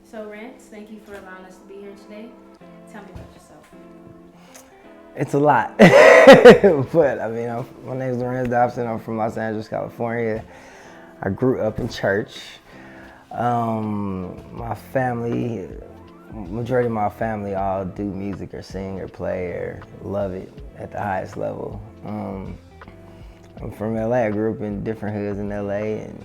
So, Rance, thank you for allowing us to be here today. Tell me about yourself. It's a lot, but I mean, my name is Larrance Dopson. I'm from Los Angeles, California. I grew up in church. My family, majority of my family all do music or sing or play or love it at the highest level. I'm from LA. I grew up in different hoods in LA and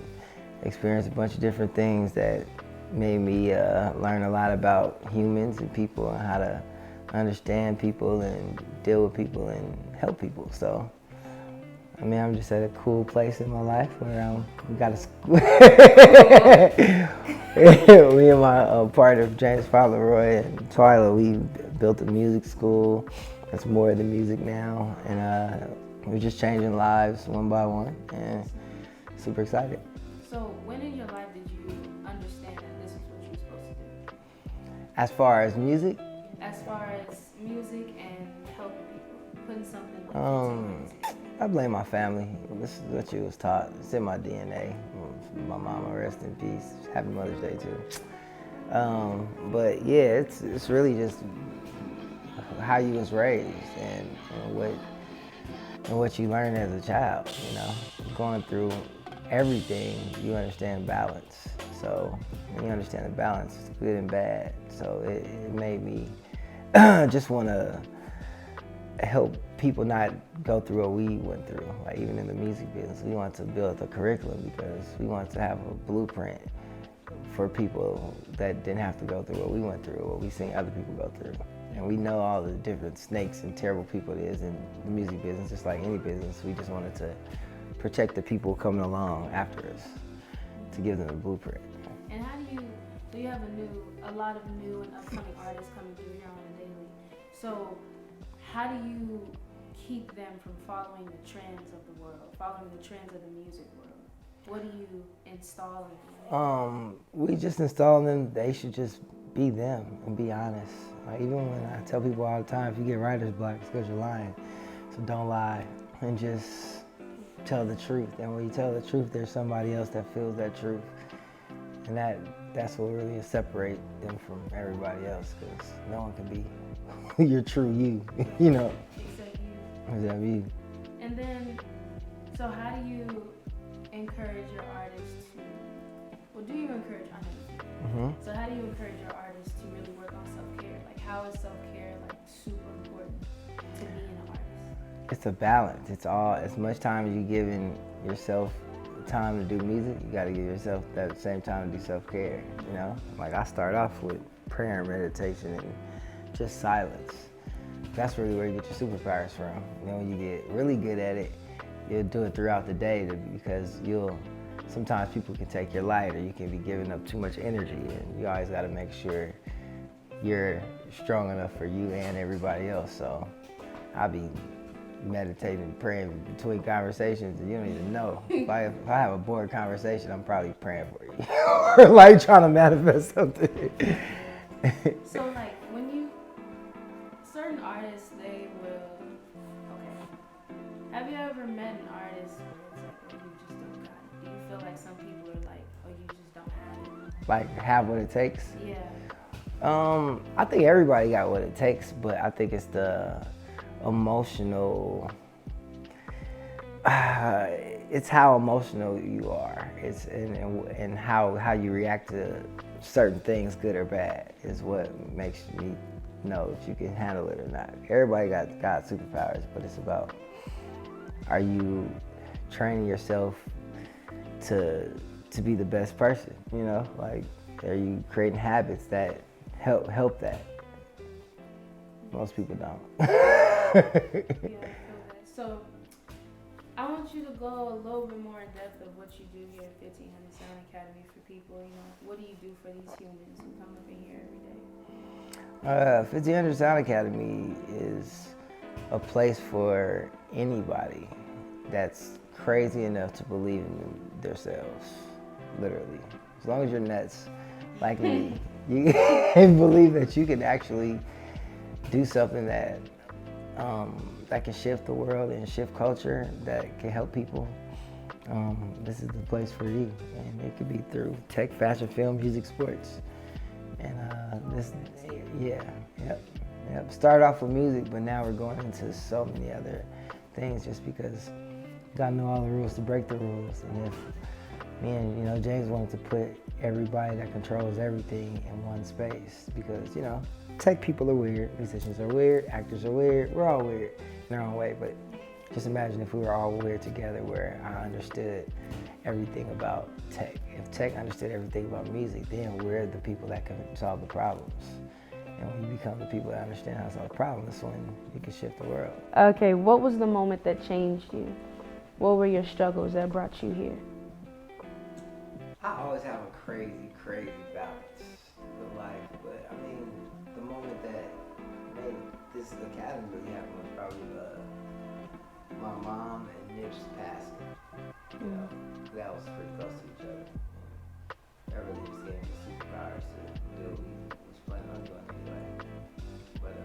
experienced a bunch of different things that made me learn a lot about humans and people and how to understand people and deal with people and help people. So, I mean, I'm just at a cool place in my life where we got a school. Me and my partner, James Fowler and Twyla, we built a music school that's more than music now. And we're just changing lives one by one and super excited. So, when in your life did you understand that this is what you're supposed to do? As far as music, As far as music and helping people, putting something like I blame my family. This is what you was taught. It's in my DNA. My mama, rest in peace. Happy Mother's Day too. But yeah, it's really just how you was raised and what you learn as a child. You know, going through everything, you understand balance. So when you understand the balance, it's good and bad. So it made me just want to help people not go through what we went through. Like even in the music business, we want to build a curriculum because we want to have a blueprint for people that didn't have to go through what we went through, what we seen other people go through. And we know all the different snakes and terrible people it is in the music business, just like any business. We just wanted to protect the people coming along after us to give them a blueprint. And how do you have a lot of new and upcoming artists coming through here on a daily? So, how do you keep them from following the trends of the world, following the trends of the music world? What do you install in them? We just install them, they should just be them and be honest. Like even when I tell people all the time, if you get writer's block, it's because you're lying. So don't lie and just tell the truth. And when you tell the truth, there's somebody else that feels that truth. And that's what really separate them from everybody else, because no one can be your true you, you know. Except you. Except you. And then, so how do you encourage your artists to, well, do you encourage, I know. So how do you encourage your artists to really work on self-care? Like how is self-care like super important to being an artist? It's a balance. It's all, as much time as you're giving yourself time to do music, you gotta give yourself that same time to do self-care, you know? Like I start off with prayer and meditation and just silence. That's really where you get your superpowers from. And then when you get really good at it, you'll do it throughout the day because sometimes people can take your light or you can be giving up too much energy, and you always gotta make sure you're strong enough for you and everybody else. So I'll be meditating, praying between conversations and you don't even know. If I have a bored conversation, I'm probably praying for you. Or like trying to manifest something. So like certain artists, they will, okay. Have you ever met an artist where it's like, oh, you just don't got it? Do you feel like some people are like, oh, you just don't have it? Like have what it takes? Yeah. I think everybody got what it takes, but I think it's the emotional, it's how emotional you are. It's and how you react to certain things, good or bad, is what makes me know if you can handle it or not. Everybody got superpowers, but it's about, are you training yourself to be the best person, you know? Like, are you creating habits that help that? Most people don't. Yeah, I feel that. So I want you to go a little bit more in depth of what you do here at 1500 Sound Academy for people. You know, what do you do for these humans who come up in here every day? 1500 Sound Academy is a place for anybody that's crazy enough to believe in themselves, literally. As long as you're nuts, like me, you can believe that you can actually do something that that can shift the world and shift culture, that can help people. This is the place for you, and it could be through tech, fashion, film, music, sports. And yep. Started off with music, but now we're going into so many other things just because you gotta know all the rules to break the rules. And if me and James wanted to put everybody that controls everything in one space, because tech people are weird, musicians are weird, actors are weird, we're all weird in our own way. But just imagine if we were all weird together, where I understood everything about tech. If tech understood everything about music, then we're the people that can solve the problems. And when you become the people that understand how to solve the problem, that's when you can shift the world. Okay, what was the moment that changed you? What were your struggles that brought you here? I always have a crazy balance with life, but I mean, the moment that made this academy really happen was probably my mom and Nip's passing. That was pretty close to each other. That really just gave me superpowers to do what we was planning on doing anyway. But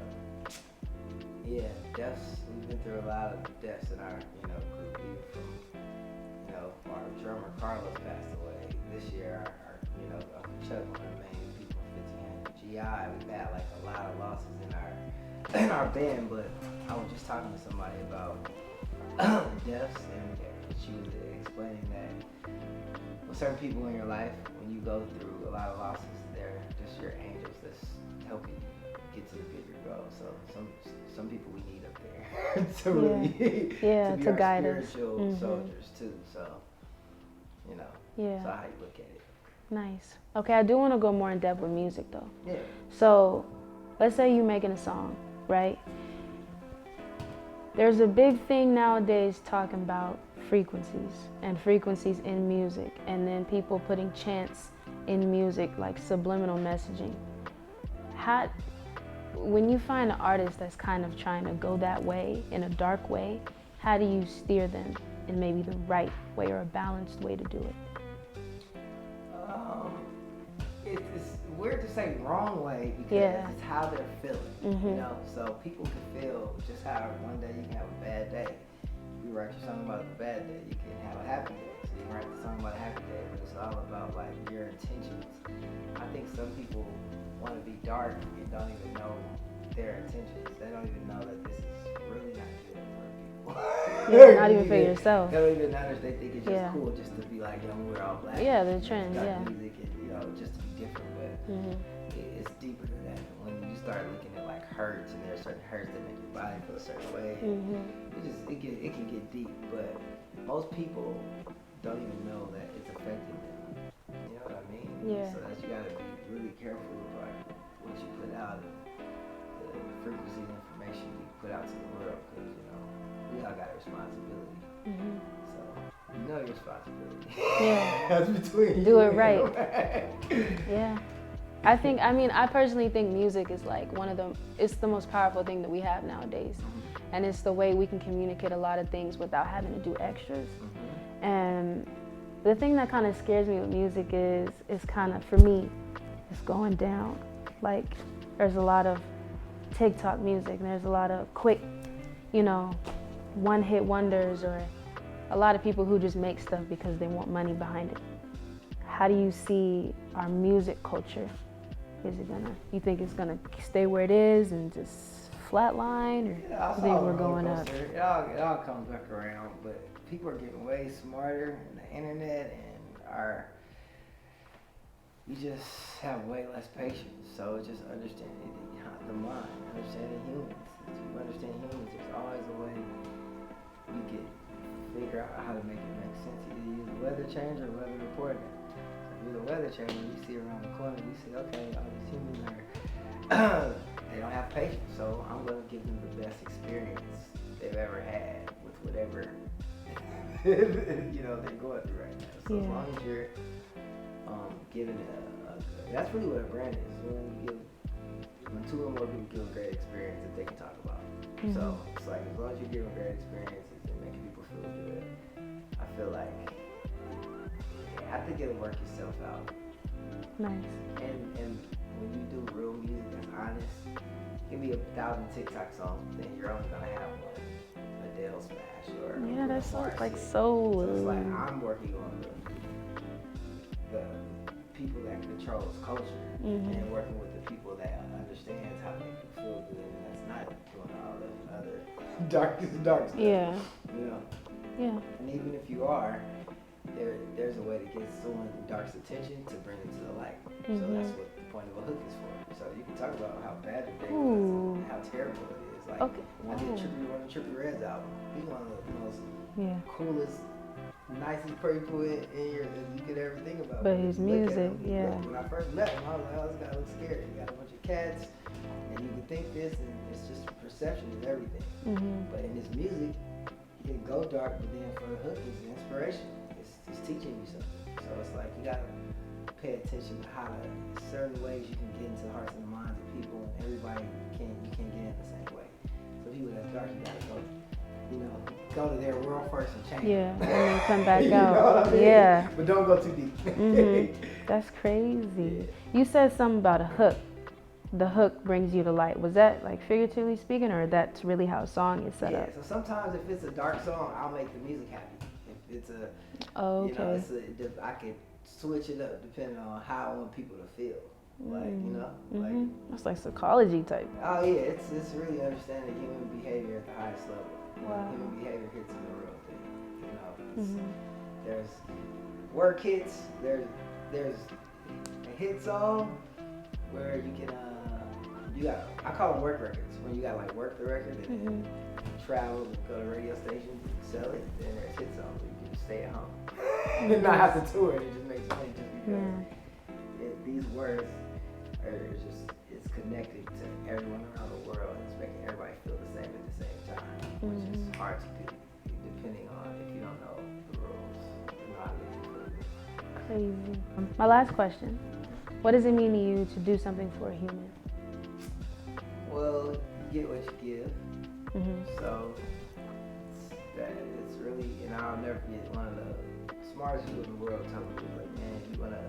deaths. We've been through a lot of deaths in our group. Even from our drummer Carlos passed away this year. Our Chuck, one of the main people, 1500 GI. We've had like a lot of losses in our band. But I was just talking to somebody about deaths, and she was explaining that with certain people in your life, when you go through a lot of losses, they're just your angels that's helping you get to the bigger goal. So some people we need up there to really to be our guide us. spiritual soldiers too. So so how you look at it. Nice. Okay, I do want to go more in depth with music though. Yeah. So let's say you're making a song, right? There's a big thing nowadays talking about frequencies and frequencies in music, and then people putting chants in music, like subliminal messaging. When you find an artist that's kind of trying to go that way, in a dark way, how do you steer them in maybe the right way or a balanced way to do it? It's weird to say wrong way because it's how they're feeling, So people can feel just how one day you can have a bad day. You write your song about a bad day, you can have a happy day. So you can write the song about a happy day, but it's all about like your intentions. I think some people want to be dark and don't even know their intentions. They don't even know that this is really not good for people. Yeah, not even for yourself. They don't even understand. They think it's just cool just to be like, we're all black. Yeah, the trend, Music and, just to be different, but it's deeper than that. When you start looking at like hurts, and there's certain hurts that make your body feel a certain way, it can get deep. But most people don't even know that it's affecting them. You know what I mean? Yeah. So you gotta be really careful with like what you put out, and the frequency of information you put out to the world, because we all got a responsibility. So you know your responsibility. Yeah. That's between Do you it right. Yeah. I personally think music is like it's the most powerful thing that we have nowadays. And it's the way we can communicate a lot of things without having to do extras. And the thing that kind of scares me with music is kind of, for me, it's going down. Like, there's a lot of TikTok music, and there's a lot of quick, one-hit wonders, or a lot of people who just make stuff because they want money behind it. How do you see our music culture? You think it's gonna stay where it is and just flatline, or you think we're going up? It all comes back around, but people are getting way smarter in the internet, and you just have way less patience. So it's just understanding the mind, understanding humans. If you understand humans, there's always a way you can figure out how to make it make sense. Either use a weather changer or weather reporting. If you're the weather changer, you see around the corner, you see, okay, all these humans they don't have patience, so I'm going to give them the best experience they've ever had with whatever they're going through right now. So as long as you're giving that's really what a brand is. When two or more people give a great experience that they can talk about. So it's like, as long as you're giving great experiences and making people feel good, I feel like I think it'll work itself out. Nice. And when you do real music that's honest, give me 1,000 TikTok songs, but then you're only gonna have one Adele smash or that sounds like so it's like I'm working on the people that controls culture. and working with the people that understands how to make you feel good, and that's not doing all the other dark stuff. Yeah. You know. Yeah. And even if you are, there's a way to get someone dark's attention to bring it to the light. So that's what the point of a hook is for. So you can talk about how bad the day was and how terrible it is. Like I did one of Trippie Redd's album. He's one of the most coolest, nicest people in you could ever think about. But his music, When I first met him, I was like, oh, this guy looks scary. He got a bunch of cats, and you can think this, and it's just perception is everything. But in his music, he can go dark, but then for the hook, it's inspiration. It's teaching you something. So it's like you gotta pay attention to how certain ways you can get into the hearts and the minds of people, and everybody you can't get in the same way. So people that's dark, you gotta go to their world first and change. Yeah, and then come back you out. know what I mean? Yeah. But don't go too deep. That's crazy. You said something about a hook. The hook brings you to light. Was that like figuratively speaking, or that's really how a song is set up? So sometimes if it's a dark song, I'll make the music happy. If it's a, I could switch it up depending on how I want people to feel. Like, like. That's like psychology type. Oh yeah, it's really understanding human behavior at the highest level. Wow. Human behavior hits is a real thing. There's work hits. There's a hit song where you can I call them work records. When you got like work the record and then travel and go to radio stations and sell it, then there's hit songs where you can just stay at home and not have to tour. It just makes money just because these words are it's connected to everyone around the world and it's making everybody feel the same at the same time, which is hard to do depending on if you don't know the rules and how to make you feel good. Crazy. My last question. What does it mean to you to do something for a human? Well, you get what you give. So it's really, and I'll never forget one of the smartest people in the world telling me, like, man, if you want to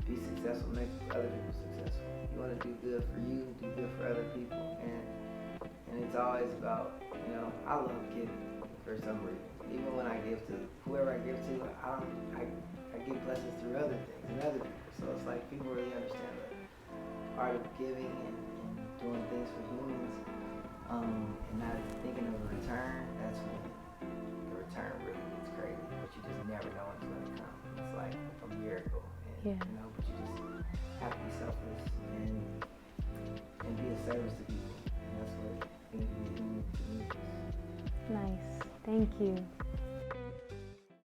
be successful, make other people successful. You want to do good for you, do good for other people, and it's always about, I love giving for some reason. Even when I give to whoever I give to, I get blessings through other things and other people. So it's like people really understand the art of giving and doing things for humans, and not thinking of a return. That's when the return really gets crazy. But you just never know when it's gonna come. It's like a miracle, and but you just have to be selfless and be of service to people. And that's what being human to me is. Nice. Thank you.